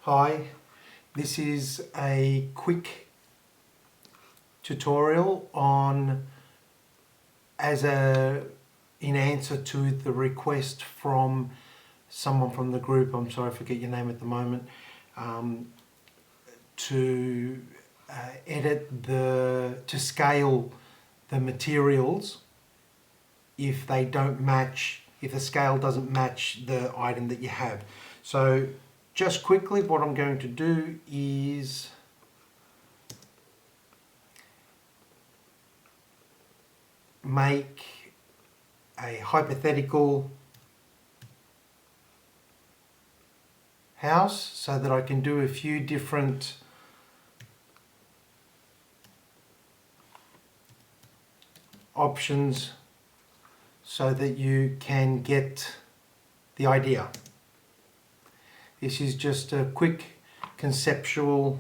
Hi, this is a quick tutorial on in answer to the request from someone from the group, I'm sorry I forget your name at the moment, to scale the materials if they don't match, if the scale doesn't match the item that you have. So just quickly, what I'm going to do is make a hypothetical house so that I can do a few different options so that you can get the idea. This is just a quick conceptual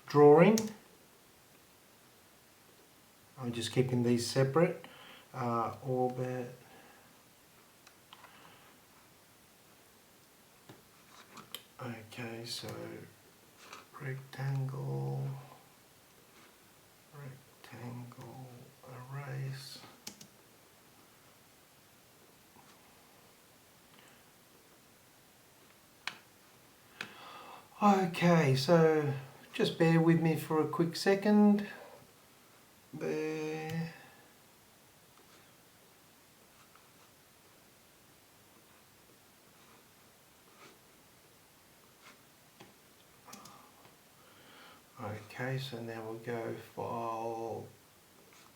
drawing. I'm just keeping these separate. Orbit. Okay, so rectangle, erase. Okay, so just bear with me for a quick second. There. Okay, so now we'll go File,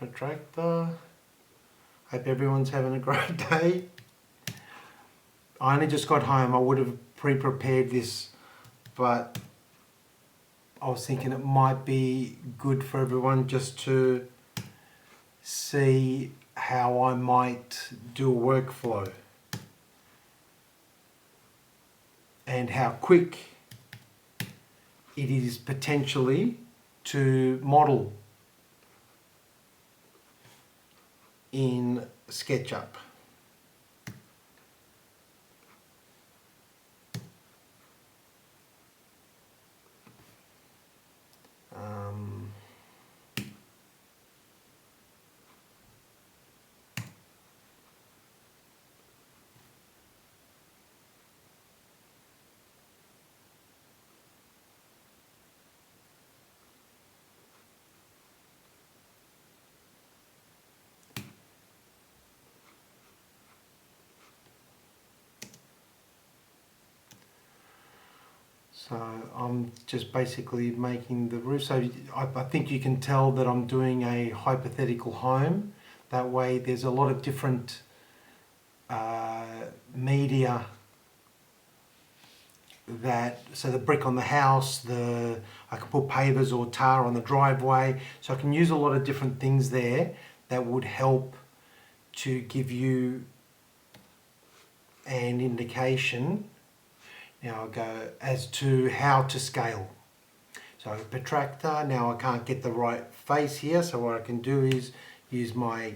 Protractor. Hope everyone's having a great day. I only just got home. I would have pre-prepared this, but I was thinking it might be good for everyone just to see how I might do a workflow and how quick it is potentially to model in SketchUp. So I'm just basically making the roof. So I think you can tell that I'm doing a hypothetical home. That way there's a lot of different media so the brick on the house, I can put pavers or tar on the driveway. So I can use a lot of different things there that would help to give you an indication. Now I'll go as to how to scale. So protractor, now I can't get the right face here, so what I can do is use my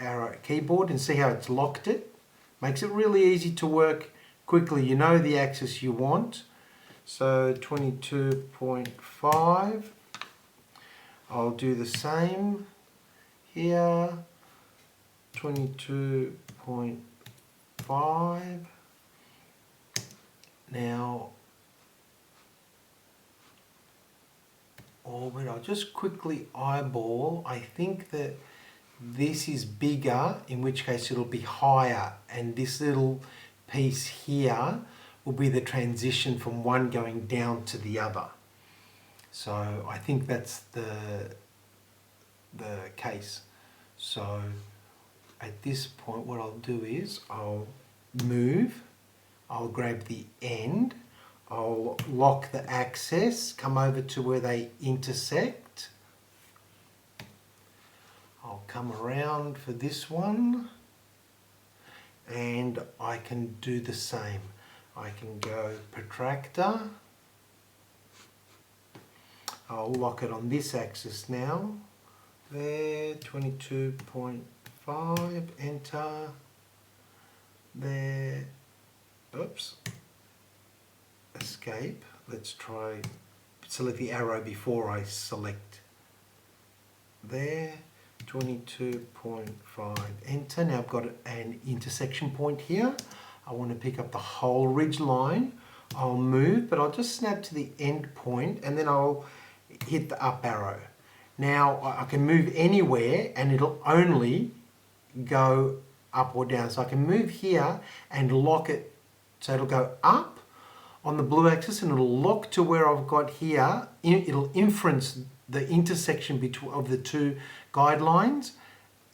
arrow keyboard and see how it's locked it. Makes it really easy to work quickly. You know the axis you want. So 22.5. I'll do the same here. 22.5. Now, orbit, I'll just quickly eyeball. I think that this is bigger, in which case it'll be higher, and this little piece here will be the transition from one going down to the other. So I think that's the case. So at this point what I'll do is I'll grab the end, I'll lock the axis, come over to where they intersect. I'll come around for this one, and I can do the same. I can go protractor. I'll lock it on this axis now. There, 22.5, enter. There, oops, escape. Let's try, select the arrow before I select. There, 22.5, enter. Now I've got an intersection point here. I want to pick up the whole ridge line. I'll move, but I'll just snap to the end point and then I'll hit the up arrow. Now I can move anywhere and it'll only go up or down. So I can move here and lock it. So it'll go up on the blue axis and it'll lock to where I've got here. It'll inference the intersection of the two guidelines,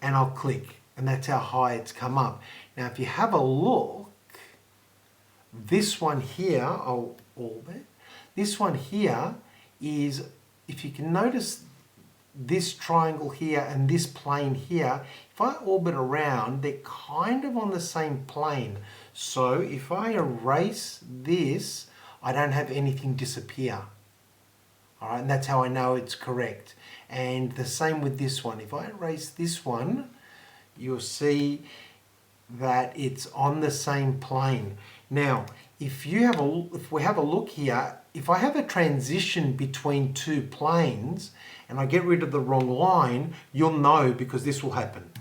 and I'll click. And that's how high it's come up. Now if you have a look, this one here, I'll orbit. This one here is, if you can notice this triangle here and this plane here, if I orbit around, they're kind of on the same plane. So if I erase this, I don't have anything disappear. All right, and that's how I know it's correct. And the same with this one. If I erase this one, you'll see that it's on the same plane. Now, if we have a look here, if I have a transition between two planes and I get rid of the wrong line, you'll know, because this will happen.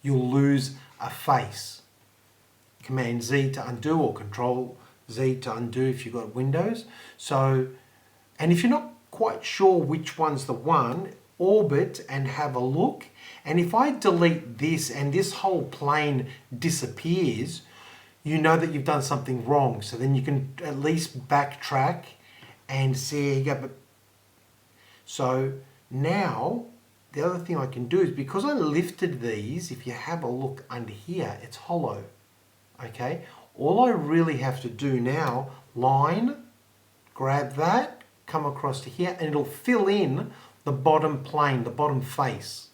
You'll lose a face. Command Z to undo, or Control Z to undo if you've got Windows. So, and if you're not quite sure which one's the one, orbit and have a look. And if I delete this and this whole plane disappears, you know that you've done something wrong. So then you can at least backtrack and see. So now the other thing I can do is, because I lifted these, if you have a look under here, it's hollow. Okay, all I really have to do now, line, grab that, come across to here, and it'll fill in the bottom plane, the bottom face.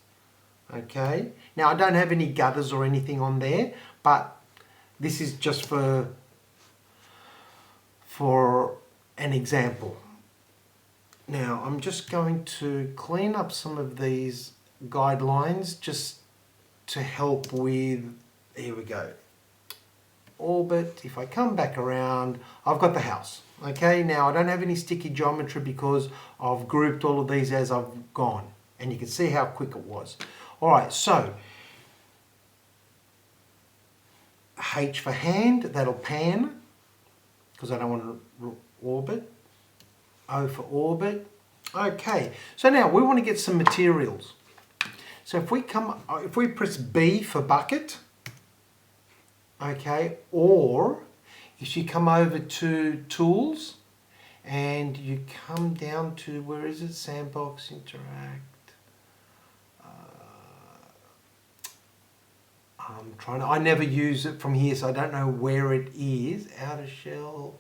Okay, now I don't have any gutters or anything on there, but this is just for an example. Now I'm just going to clean up some of these guidelines just to help with, here we go, orbit. If I come back around, I've got the house. Okay, now I don't have any sticky geometry because I've grouped all of these as I've gone, and you can see how quick it was. All right, so H for hand, that'll pan, because I don't want to orbit. O for orbit. Okay, so now we want to get some materials. So if we press B for bucket, okay, or if you come over to tools and you come down to, where is it, sandbox, interact. I never use it from here, so I don't know where it is. Outer shell,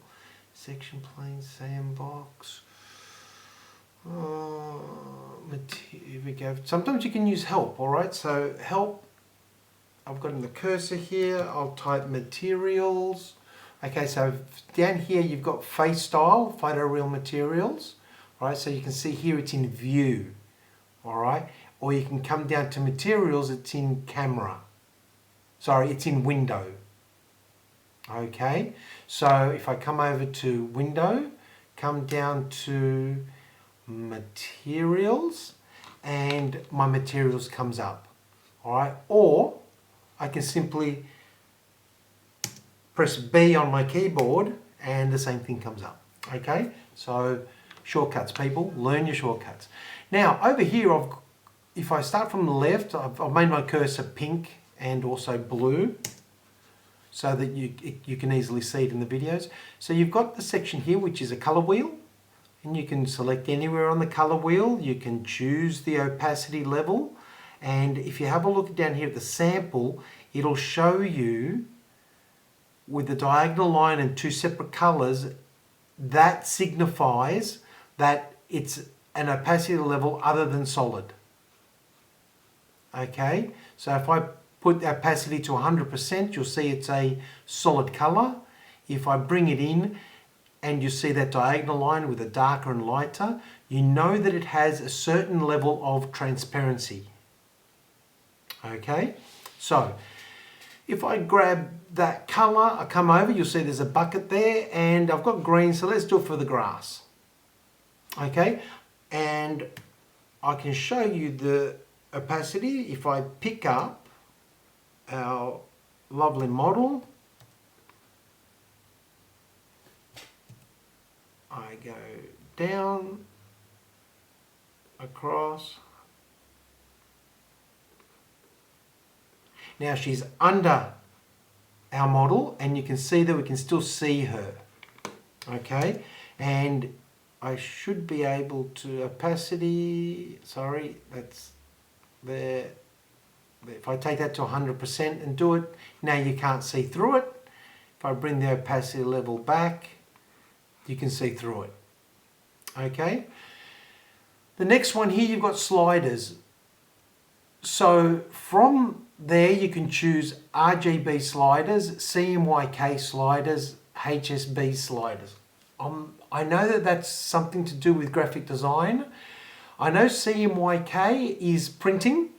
section plane, sandbox. Here we go. Sometimes you can use help, all right? So help, I've got in the cursor here, I'll type materials. Okay, so down here you've got face style, photoreal materials. All right, so you can see here it's in view, all right? Or you can come down to materials, it's in camera. Sorry, it's in window. Okay, so if I come over to window, come down to materials, and my materials comes up. All right, or I can simply press B on my keyboard and the same thing comes up. Okay, so shortcuts, people, learn your shortcuts. Now over here, if I start from the left, I've made my cursor pink and also blue, so that you can easily see it in the videos. So you've got the section here, which is a color wheel, and you can select anywhere on the color wheel. You can choose the opacity level, and if you have a look down here at the sample, it'll show you with a diagonal line and two separate colors, that signifies that it's an opacity level other than solid. Okay, so if I put the opacity to 100%, you'll see it's a solid color. If I bring it in and you see that diagonal line with a darker and lighter, you know that it has a certain level of transparency. Okay, so if I grab that color, I come over, you'll see there's a bucket there, and I've got green, so let's do it for the grass. Okay, and I can show you the opacity. If I pick up our lovely model, I go down, across. Now she's under our model, and you can see that we can still see her. Okay, and I should be able to opacity, sorry, that's there. If I take that to 100% and do it, now you can't see through it. If I bring the opacity level back, you can see through it. Okay, the next one here, you've got sliders. So from there you can choose RGB sliders, CMYK sliders, HSB sliders. I know that that's something to do with graphic design. I know CMYK is printing,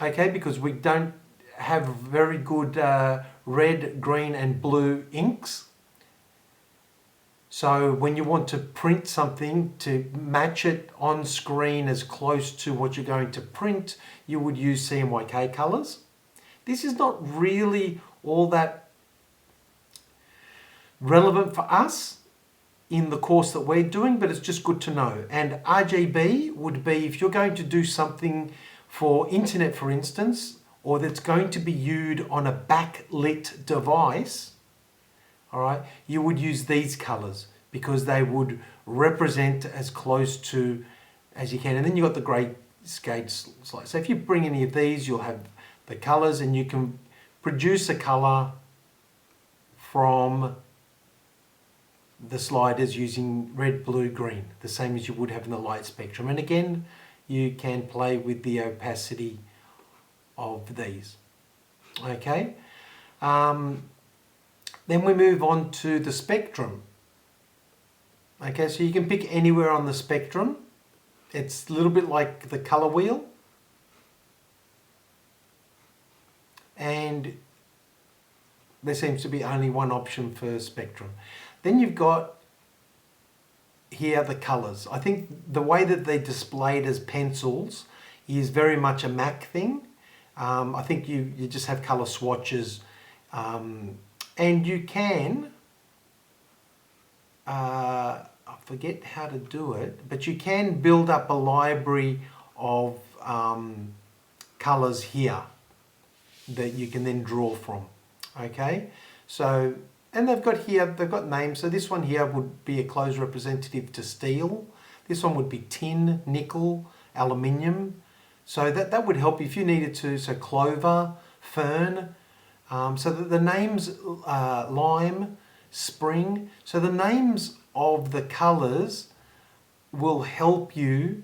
okay, because we don't have very good red, green and blue inks. So when you want to print something to match it on screen as close to what you're going to print, you would use CMYK colors. This is not really all that relevant for us in the course that we're doing, but it's just good to know. And RGB would be if you're going to do something for internet, for instance, or that's going to be viewed on a backlit device, all right, you would use these colors because they would represent as close to as you can. And then you've got the grayscale slide. So if you bring any of these, you'll have the colors, and you can produce a color from the sliders using red, blue, green, the same as you would have in the light spectrum. And again, you can play with the opacity of these. Okay. Then we move on to the spectrum. Okay, so you can pick anywhere on the spectrum. It's a little bit like the color wheel. And there seems to be only one option for spectrum. Then you've got here the colors. I think the way that they're displayed as pencils is very much a Mac thing. I think you just have color swatches. And you can, I forget how to do it, but you can build up a library of colors here that you can then draw from. Okay, so, and they've got names. So this one here would be a close representative to steel. This one would be tin, nickel, aluminium. So that would help if you needed to. So clover, fern. So that the names, lime, spring, so the names of the colours will help you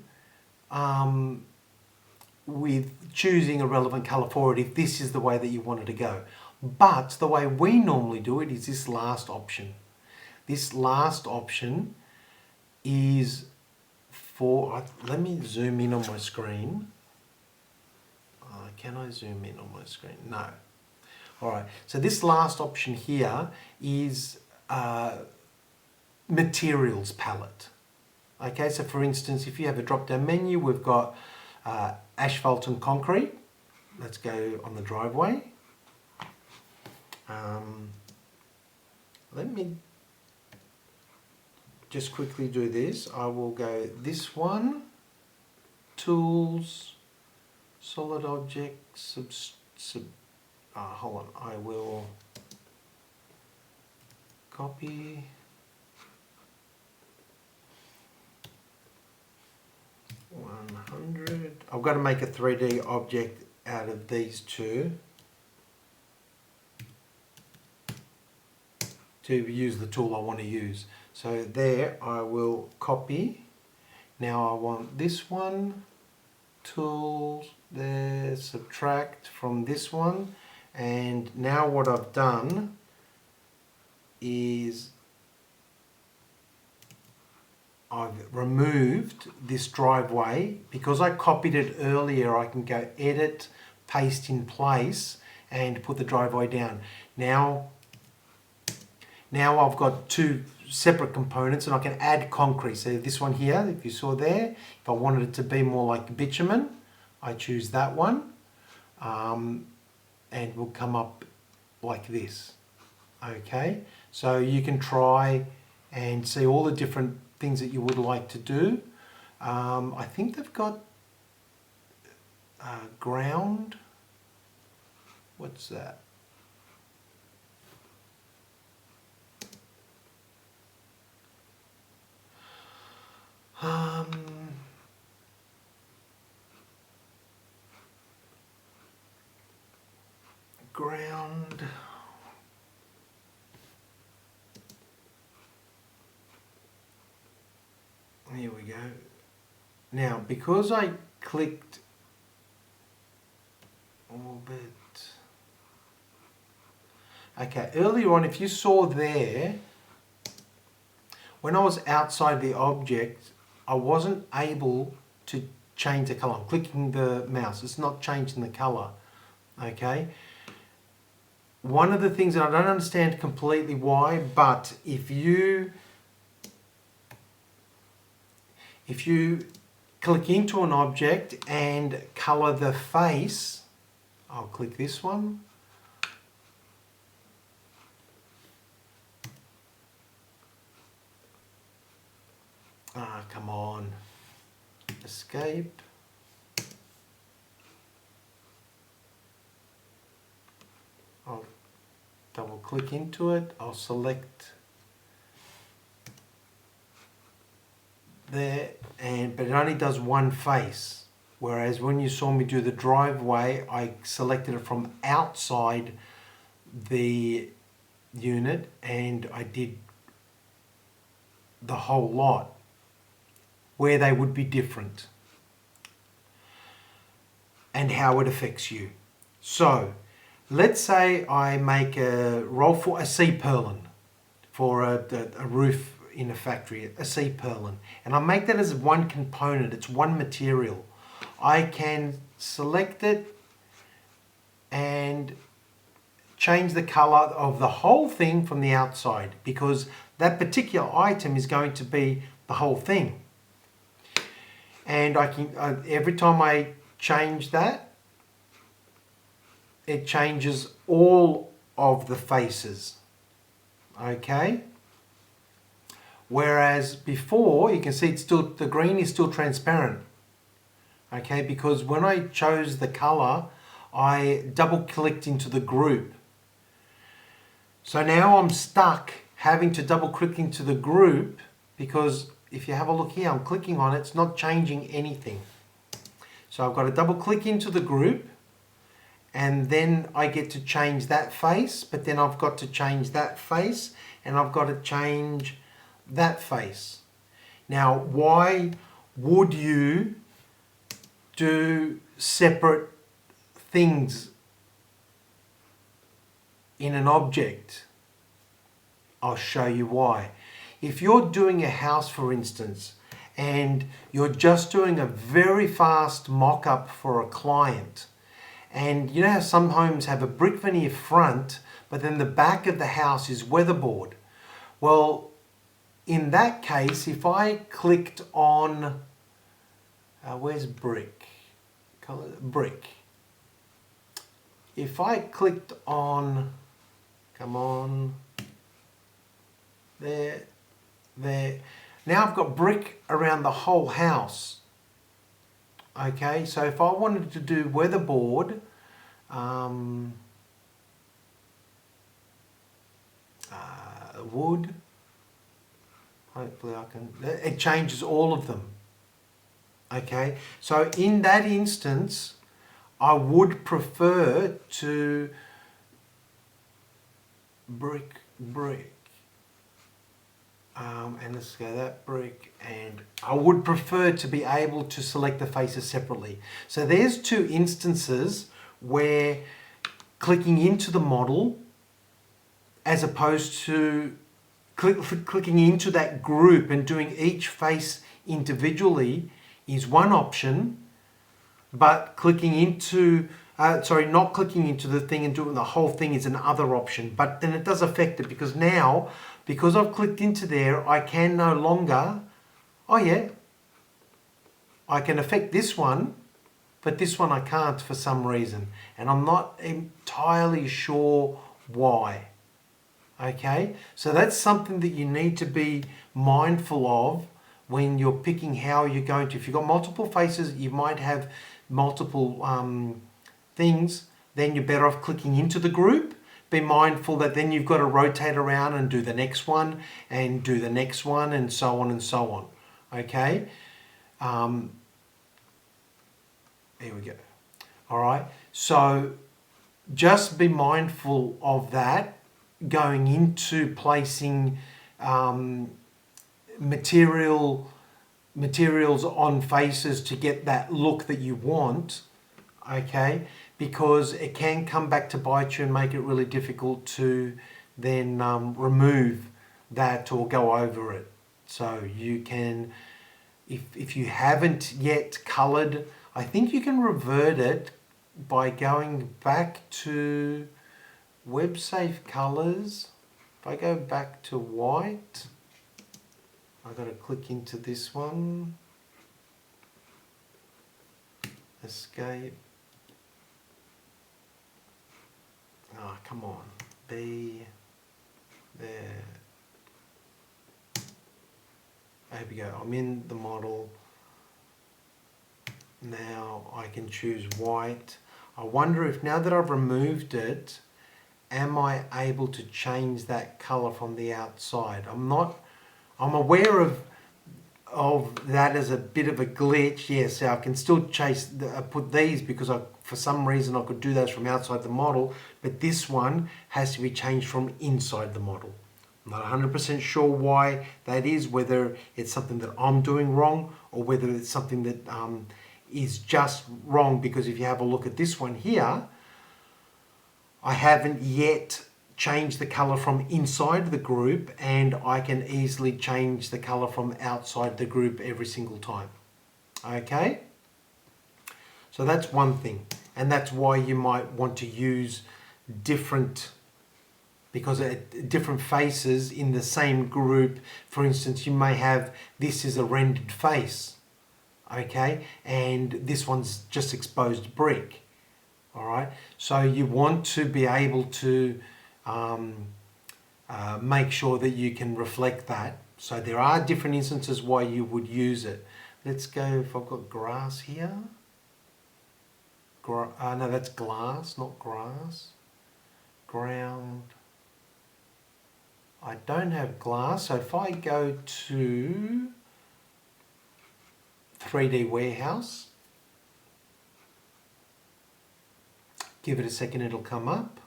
with choosing a relevant colour for it if this is the way that you wanted to go. But the way we normally do it is this last option. This last option is for, let me zoom in on my screen. Can I zoom in on my screen? No. All right, so this last option here is materials palette. Okay, so for instance, if you have a drop-down menu, we've got asphalt and concrete. Let's go on the driveway. Let me just quickly do this. I will go this one, tools, solid objects, hold on, I will copy. I've got to make a 3D object out of these two. to use the tool I want to use. So there I will copy. Now I want this one, tools, there, subtract from this one. And now what I've done is I've removed this driveway. Because I copied it earlier, I can go edit, paste in place and put the driveway down. Now I've got two separate components and I can add concrete. So this one here, if you saw there, if I wanted it to be more like bitumen, I choose that one. And will come up like this. Okay, so you can try and see all the different things that you would like to do. I think they've got ground. What's that? Ground. Here we go. Now, because I clicked orbit. Okay, earlier on, if you saw there, when I was outside the object, I wasn't able to change the color. I'm clicking the mouse, it's not changing the color. Okay. One of the things that I don't understand completely why, but if you click into an object and color the face, I'll click this one. Ah, come on. Escape. I'll double click into it. I'll select there, but it only does one face. Whereas when you saw me do the driveway, I selected it from outside the unit and I did the whole lot, where they would be different and how it affects you. So let's say I make a roll for a C-purlin for a roof in a factory, a C-purlin, and I make that as one component, it's one material. I can select it and change the color of the whole thing from the outside, because that particular item is going to be the whole thing. And I can every time I change that, it changes all of the faces. Okay. Whereas before, you can see it's still, the green is still transparent. Okay, because when I chose the color, I double clicked into the group. So now I'm stuck having to double click into the group, because if you have a look here, I'm clicking on it, it's not changing anything. So I've got to double click into the group and then I get to change that face, but then I've got to change that face and I've got to change that face. Now, why would you do separate things in an object? I'll show you why. If you're doing a house, for instance, and you're just doing a very fast mock-up for a client, and you know how some homes have a brick veneer front, but then the back of the house is weatherboard. Well, in that case, if I clicked on, where's brick? Brick. If I clicked on, come on, there, now I've got brick around the whole house. Okay, so if I wanted to do weatherboard, wood, hopefully I can, it changes all of them. Okay, so in that instance, I would prefer to brick. And let's go that brick, and I would prefer to be able to select the faces separately. So there's two instances where clicking into the model as opposed to clicking into that group and doing each face individually is one option, but clicking into not clicking into the thing and doing the whole thing is another option. But then it does affect it, because now, because I've clicked into there, I can no longer, I can affect this one, but this one I can't for some reason. And I'm not entirely sure why. Okay, so that's something that you need to be mindful of when you're picking how you're going to. If you've got multiple faces, you might have multiple things, then you're better off clicking into the group. Be mindful that then you've got to rotate around and do the next one and do the next one and so on and so on. Okay, there we go. All right, so just be mindful of that going into placing materials on faces to get that look that you want. Okay, because it can come back to bite you and make it really difficult to then remove that or go over it. So you can, if you haven't yet colored, I think you can revert it by going back to web safe colors. If I go back to white, I've got to click into this one, escape. Oh, come on, be there. There we go, I'm in the model. Now I can choose white. I wonder if now that I've removed it, am I able to change that color from the outside? I'm aware of that as a bit of a glitch. Yes, I can still put these because for some reason I could do those from outside the model, but this one has to be changed from inside the model. I'm not 100% sure why that is, whether it's something that I'm doing wrong or whether it's something that is just wrong, because if you have a look at this one here, I haven't yet changed the color from inside the group, and I can easily change the color from outside the group every single time. Okay, so that's one thing, and that's why you might want to use different faces in the same group. For instance, you may have, this is a rendered face, okay, and this one's just exposed brick. All right, so you want to be able to make sure that you can reflect that. So there are different instances why you would use it. Let's go, if I've got grass here. No, that's glass, not grass. Ground. I don't have glass, so if I go to 3D Warehouse, give it a second, it'll come up.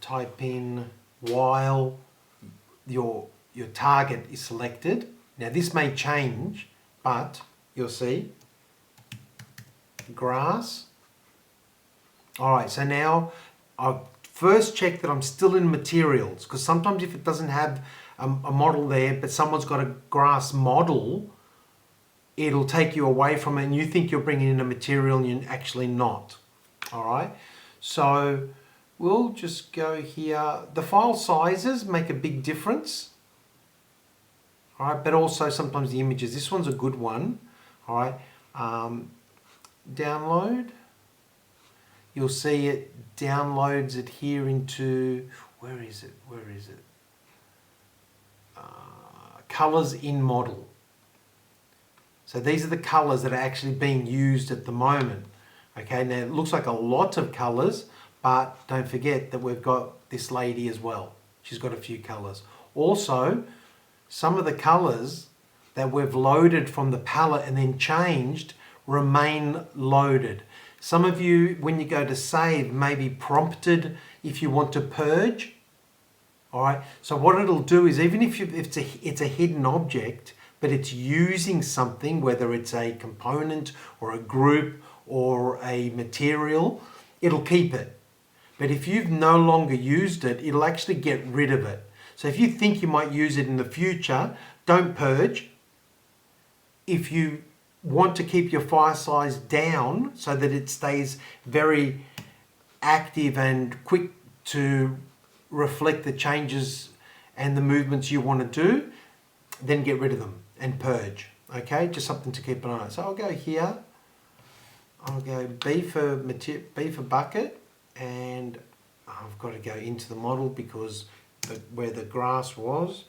Type in while your target is selected. Now this may change, but you'll see grass. All right, so now I've first checked that I'm still in materials, because sometimes if it doesn't have a model there, but someone's got a grass model, it'll take you away from it and you think you're bringing in a material and you're actually not. All right, so we'll just go here. The file sizes make a big difference. All right, but also sometimes the images. This one's a good one. All right, download. You'll see it downloads it here into, where is it? Colors in model. So these are the colors that are actually being used at the moment. Okay, now it looks like a lot of colors, but don't forget that we've got this lady as well. She's got a few colors. Also, some of the colors that we've loaded from the palette and then changed remain loaded. Some of you, when you go to save, may be prompted if you want to purge. All right. So what it'll do is, even if it's a hidden object, but it's using something, whether it's a component or a group or a material, it'll keep it. But if you've no longer used it, it'll actually get rid of it. So if you think you might use it in the future, don't purge. If you want to keep your file size down so that it stays very active and quick to reflect the changes and the movements you want to do, then get rid of them and purge. Okay, just something to keep an eye on. So I'll go here. I'll go B for bucket, and I've got to go into the model because where the grass was.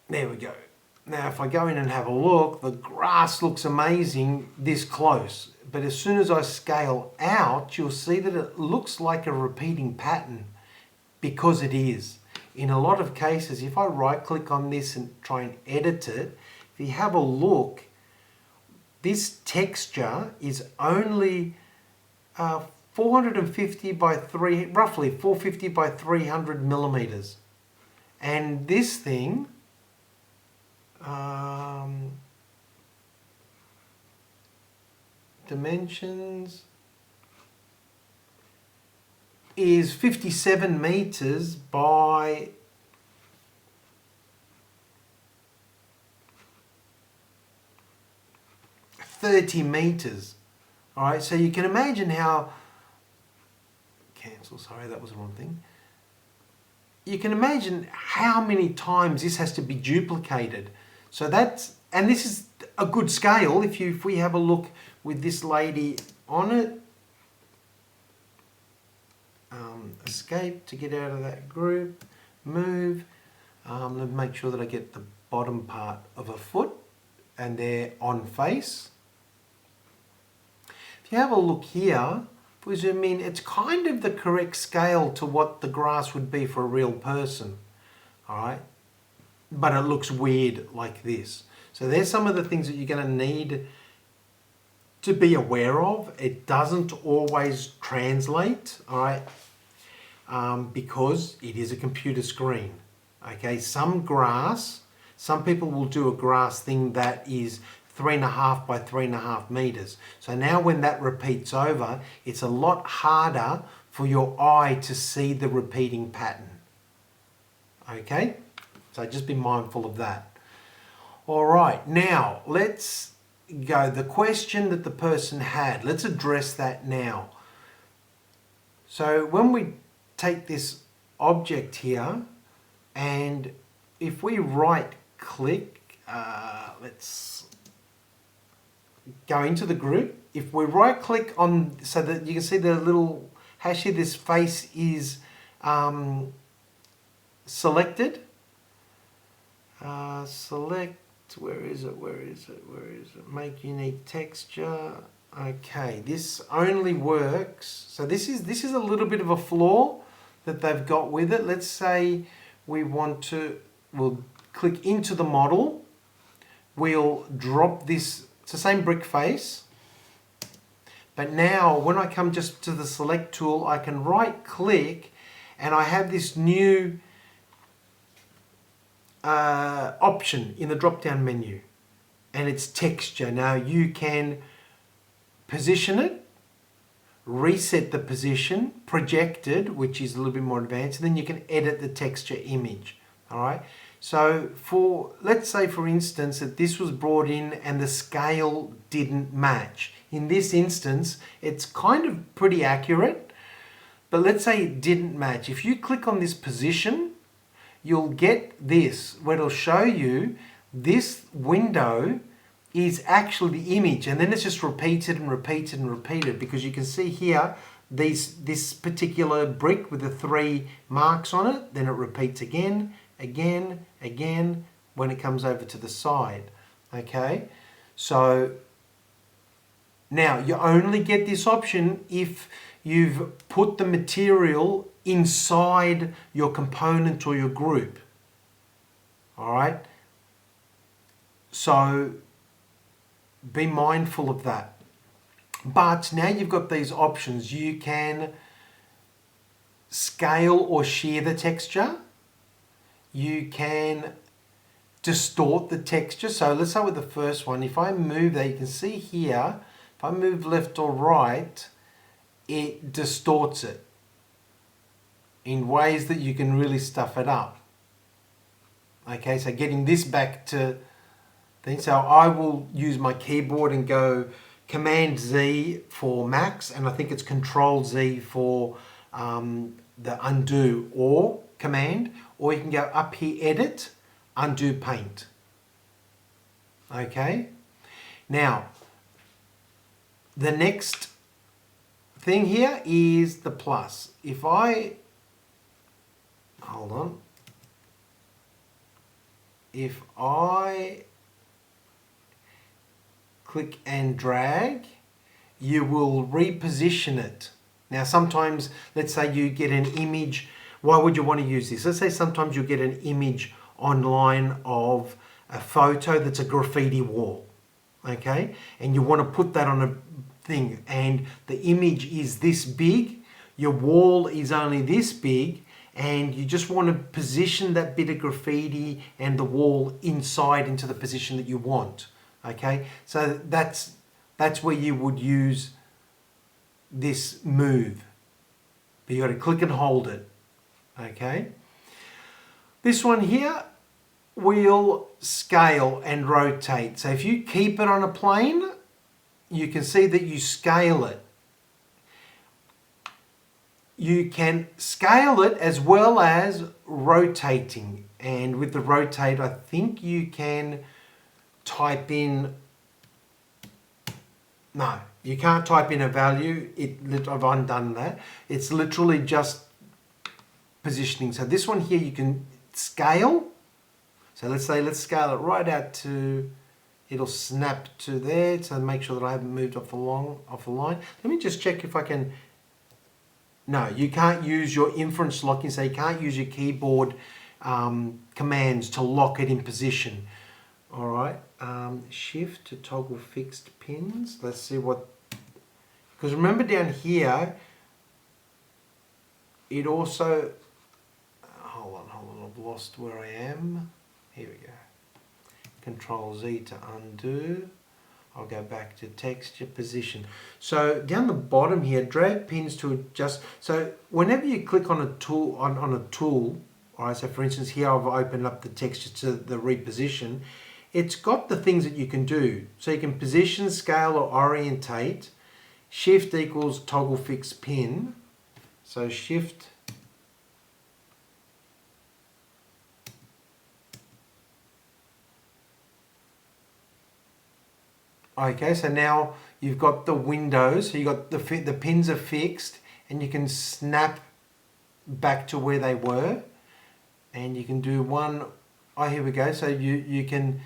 There we go. Now if I go in and have a look, the grass looks amazing this close. But as soon as I scale out, you'll see that it looks like a repeating pattern, because it is. In a lot of cases, if I right click on this and try and edit it, if you have a look, this texture is only 450 by roughly 450 by 300 millimeters. And this thing, dimensions is 57 meters by 30 meters. All right, so you can imagine how, cancel, sorry, that was the wrong thing. You can imagine how many times this has to be duplicated. So that's, and this is a good scale. If we have a look with this lady on it, escape to get out of that group, move, let me make sure that I get the bottom part of a foot and they're on face. If you have a look here, if we zoom in, it's kind of the correct scale to what the grass would be for a real person, all right? But it looks weird like this. So there's some of the things that you're going to need to be aware of. It doesn't always translate, all right, because it is a computer screen, okay? Some people will do a grass thing that is 3.5 by 3.5 meters. So now when that repeats over, it's a lot harder for your eye to see the repeating pattern. Okay? So just be mindful of that. All right, now let's go. The question that the person had, let's address that now. So when we take this object here, and if we right click, let's go into the group. If we right click on, so that you can see the little hash here, this face is selected. Select, where is it? Make unique texture. Okay, this only works. So this is a little bit of a flaw that they've got with it. Let's say we'll click into the model. We'll drop this. It's the same brick face, but now when I come just to the select tool, I can right click and I have this new option in the drop down menu, and it's texture. Now you can position it, reset the position, projected, which is a little bit more advanced, and then you can edit the texture image. All right. So let's say for instance that this was brought in and the scale didn't match. In this instance, it's kind of pretty accurate, but let's say it didn't match. If you click on this position, you'll get this, where it'll show you this window is actually the image, and then it's just repeated and repeated and repeated, because you can see here this particular brick with the 3 marks on it, then it repeats again, when it comes over to the side. Okay, so now you only get this option if you've put the material inside your component or your group. All right, so be mindful of that. But now you've got these options, you can scale or shear the texture. You can distort the texture. So let's start with the first one. If I move that, you can see here, if I move left or right, it distorts it in ways that you can really stuff it up. Okay, so getting this back to things. So I will use my keyboard and go Command Z for max, and I think it's Control Z for the undo or command, or you can go up here, edit, undo paint. Okay, now the next thing here is the plus. If I hold on, if I click and drag, you will reposition it. Now sometimes, let's say you get an image. Why would you want to use this? Let's say sometimes you get an image online of a photo that's a graffiti wall, okay? And you want to put that on a thing, and the image is this big, your wall is only this big, and you just want to position that bit of graffiti and the wall inside into the position that you want, okay? So that's where you would use this move. But you got to click and hold it, okay? This one here will scale and rotate. So if you keep it on a plane, you can see that you scale it. You can scale it as well as rotating. And with the rotate, I think you can type in, no, you can't type in a value. I've undone that. It's literally just positioning. So this one here, you can scale. So let's say, let's scale it right out to, it'll snap to there. So make sure that I haven't moved off the line. Let me just check if I can. No, you can't use your inference locking, so you can't use your keyboard commands to lock it in position. All right, shift to toggle fixed pins. Let's see what, because remember down here, it also, hold on, I've lost where I am. Here we go. Control Z to undo. I'll go back to texture position. So down the bottom here, drag pins to adjust. So whenever you click on a tool, on a tool, all right, so for instance here I've opened up the texture to the reposition, it's got the things that you can do. So you can position, scale or orientate. Shift equals toggle fix pin. So shift, okay, so now you've got the windows, so you've got the pins are fixed, and you can snap back to where they were, and you can do one, oh here we go, so you can,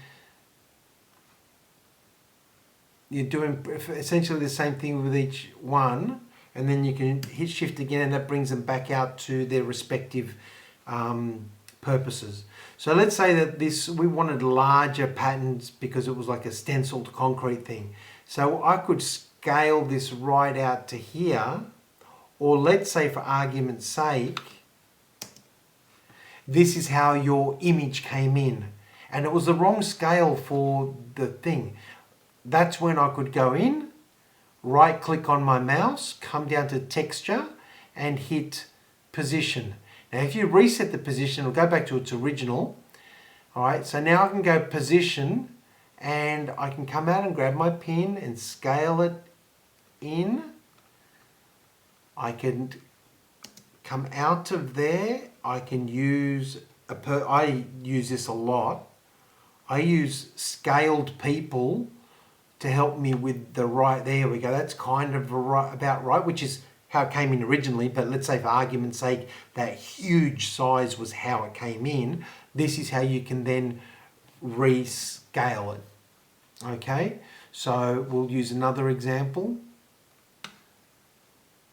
you're doing essentially the same thing with each one, and then you can hit shift again, and that brings them back out to their respective purposes. So let's say that we wanted larger patterns because it was like a stenciled concrete thing. So I could scale this right out to here, or let's say for argument's sake, this is how your image came in. And it was the wrong scale for the thing. That's when I could go in, right click on my mouse, come down to texture and hit position. Now if you reset the position, it'll go back to its original. All right, so now I can go position, and I can come out and grab my pin and scale it in. I can come out of there. I can use, I use this a lot. I use scaled people to help me with the right, there we go, that's kind of about right, which is how it came in originally, but let's say for argument's sake, that huge size was how it came in. This is how you can then rescale it. Okay, so we'll use another example.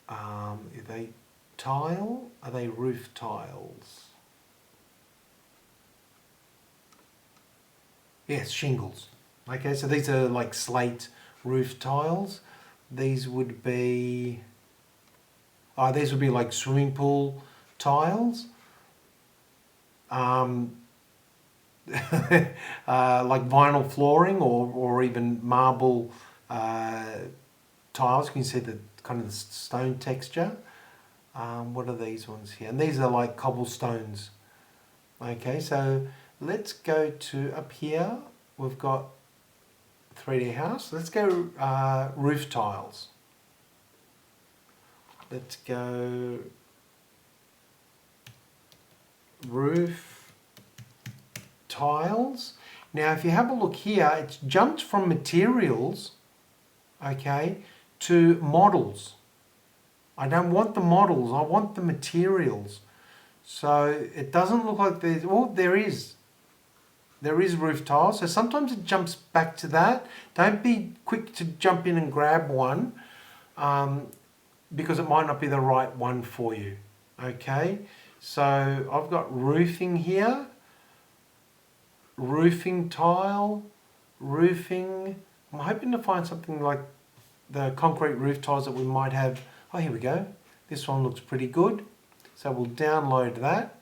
Are they tile? Are they roof tiles? Yes, shingles. Okay, so these are like slate roof tiles. These would be, These would be like swimming pool tiles. Like vinyl flooring or even marble tiles. You can see the kind of the stone texture. What are these ones here? And these are like cobblestones. Okay, so let's go to up here. We've got 3D house. Let's go roof tiles. Let's go roof tiles. Now if you have a look here, it's jumped from materials, okay, to models. I don't want the models, I want the materials. So it doesn't look like there's, oh, there is roof tiles. So sometimes it jumps back to that. Don't be quick to jump in and grab one because it might not be the right one for you. Okay, so I've got roofing here, roofing tile, roofing. I'm hoping to find something like the concrete roof tiles that we might have. Oh, here we go. This one looks pretty good. So we'll download that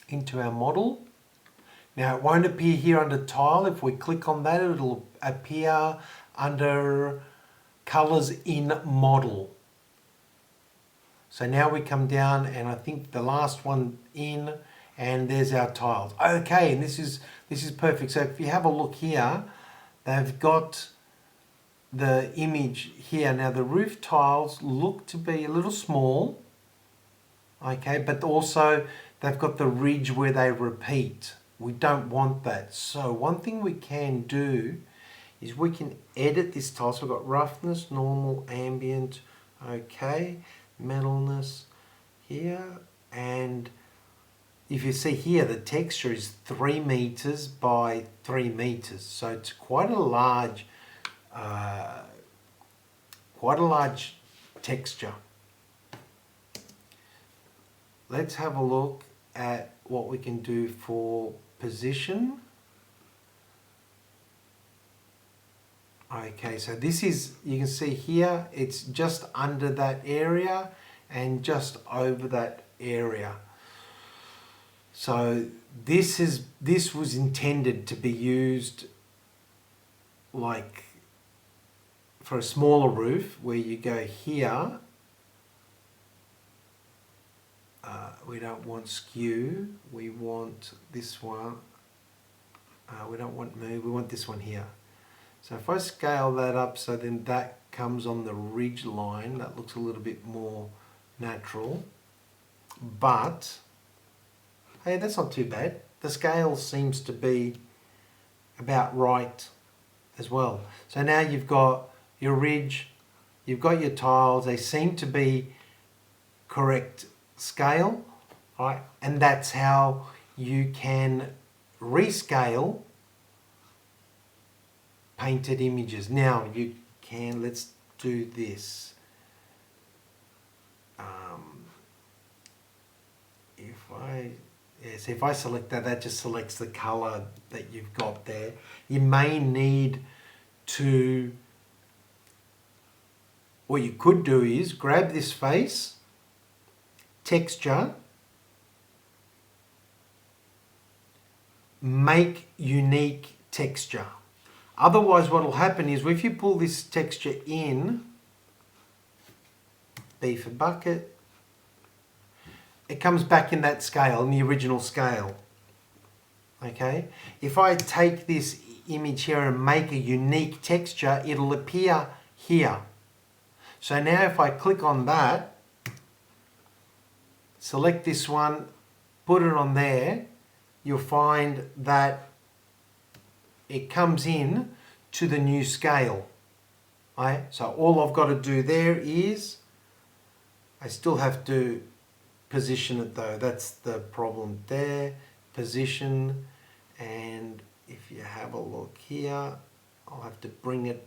into our model. Now it won't appear here under tile. If we click on that, it'll appear under colors in model. So now we come down and I think the last one in, and there's our tiles. Okay, and this is perfect. So if you have a look here, they've got the image here. Now the roof tiles look to be a little small, okay, but also they've got the ridge where they repeat. We don't want that. So one thing we can do is we can edit this tile. So we've got roughness, normal, ambient, okay, metalness here, and if you see here, the texture is 3 meters by 3 meters. So it's quite a large texture. Let's have a look at what we can do for position. Okay, so this is, you can see here, it's just under that area and just over that area. So this was intended to be used like for a smaller roof where you go here. We don't want skew, we want this one. We don't want move, we want this one here. So if I scale that up so then that comes on the ridge line, that looks a little bit more natural. But hey, that's not too bad. The scale seems to be about right as well. So now you've got your ridge, you've got your tiles, they seem to be correct scale, right? And that's how you can rescale painted images. Now you can, let's do this. If I select that, that just selects the color that you've got there. You may need to, what you could do is grab this face, texture, make unique texture. Otherwise what will happen is if you pull this texture in, B for bucket, it comes back in that scale, in the original scale. Okay? If I take this image here and make a unique texture, it'll appear here. So now if I click on that, select this one, put it on there, you'll find that it comes in to the new scale. Right? So all I've got to do there is, I still have to position it though, that's the problem there, position, and if you have a look here, I'll have to bring it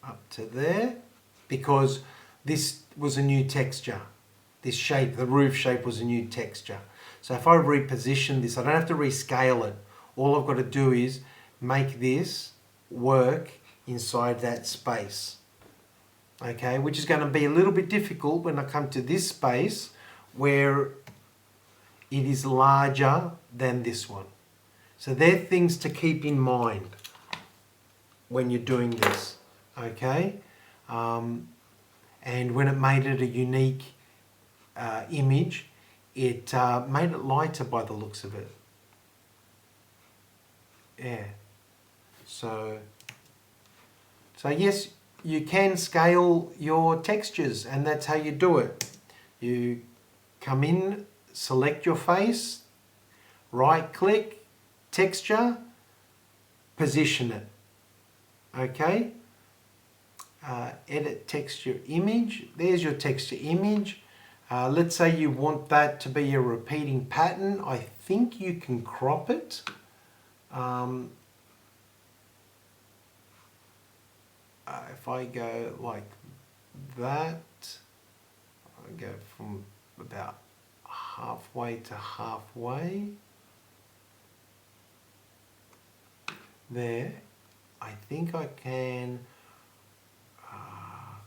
up to there because this was a new texture. This shape, the roof shape was a new texture. So if I reposition this, I don't have to rescale it. All I've got to do is make this work inside that space. okay, which is going to be a little bit difficult when I come to this space where it is larger than this one. So they're things to keep in mind when you're doing this, okay? And when it made it a unique image, it made it lighter by the looks of it. Yeah. So yes, you can scale your textures, and that's how you do it. You come in, select your face, right click, texture, position it. Okay? Edit texture image. There's your texture image. Let's say you want that to be a repeating pattern. I think you can crop it. If I go like that, I go from about halfway to halfway. There, I think I can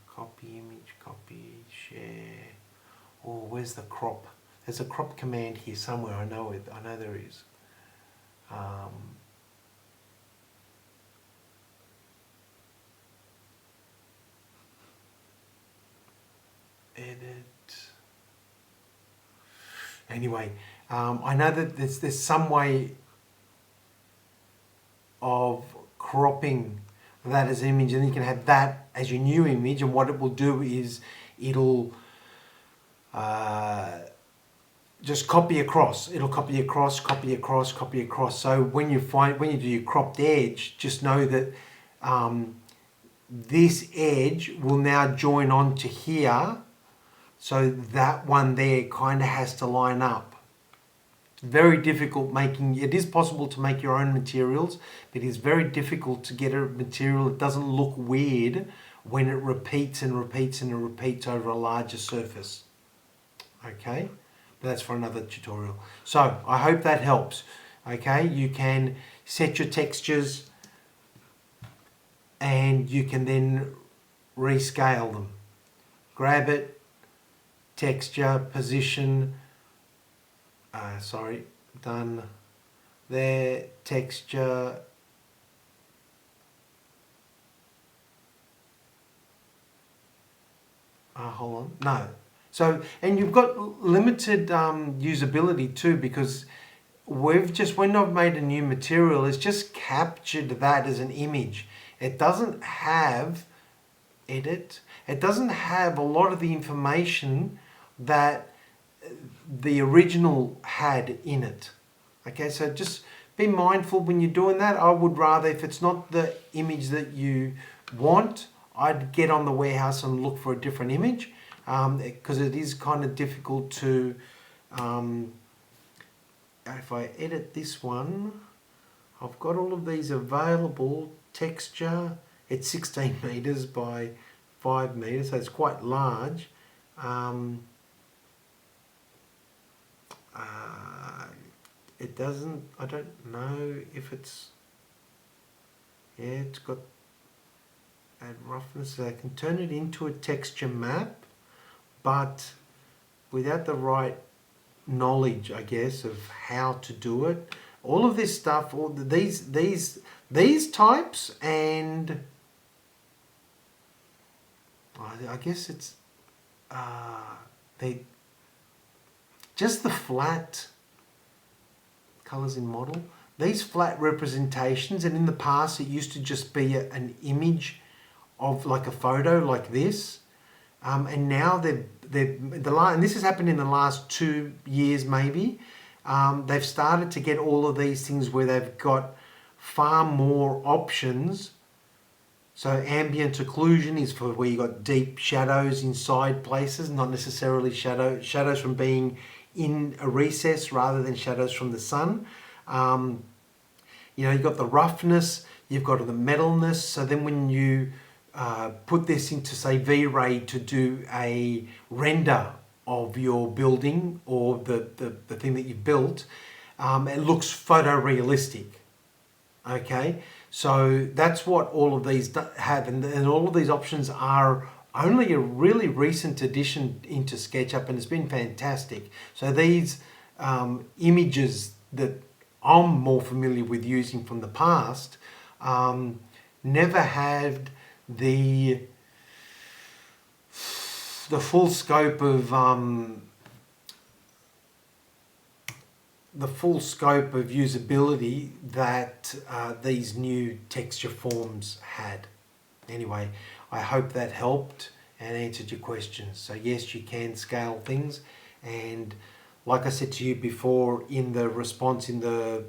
copy image, copy, share. Oh, where's the crop? There's a crop command here somewhere. I know it. I know there is. Edit. Anyway, I know that there's some way of cropping that as an image, and you can have that as your new image, and what it will do is it'll just copy across. It'll copy across, copy across, copy across. So when you do your cropped edge, just know that this edge will now join on to here, so that one there kind of has to line up. Very difficult making. It is possible to make your own materials, but it is very difficult to get a material that doesn't look weird when it repeats and repeats and repeats over a larger surface. Okay, but that's for another tutorial. So I hope that helps. Okay, you can set your textures and you can then rescale them. Grab it, texture, position, done there, texture, hold on, no. So, and you've got limited usability too, because when I've made a new material, it's just captured that as an image. It doesn't have edit, it doesn't have a lot of the information that the original had in it. Okay, so just be mindful when you're doing that. I would rather, if it's not the image that you want, I'd get on the warehouse and look for a different image, because it is kind of difficult to, if I edit this one, I've got all of these available. Texture, it's 16 meters by 5 meters, so it's quite large. It doesn't, I don't know if it's, yeah, it's got add roughness, so I can turn it into a texture map, but without the right knowledge, I guess, of how to do it. All of this stuff, all these types, and I guess it's just the flat colors in model. These flat representations, and in the past it used to just be an image of like a photo like this, and now and this has happened in the last 2 years maybe. They've started to get all of these things where they've got far more options. So ambient occlusion is for where you got deep shadows inside places, not necessarily shadows from being in a recess rather than shadows from the sun. You've got the roughness, you've got the metalness. So then when you put this into, say, V-Ray to do a render of your building or the thing that you've built, it looks photorealistic. Okay, so that's what all of these have, and all of these options are only a really recent addition into SketchUp, and it's been fantastic. So these images that I'm more familiar with using from the past never had the full scope of usability that these new texture forms had. Anyway, I hope that helped and answered your questions. So yes, you can scale things, and like I said to you before in the response in the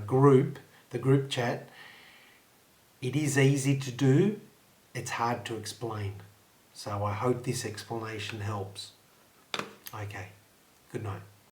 group chat, it is easy to do, it's hard to explain. So I hope this explanation helps. Okay, good night.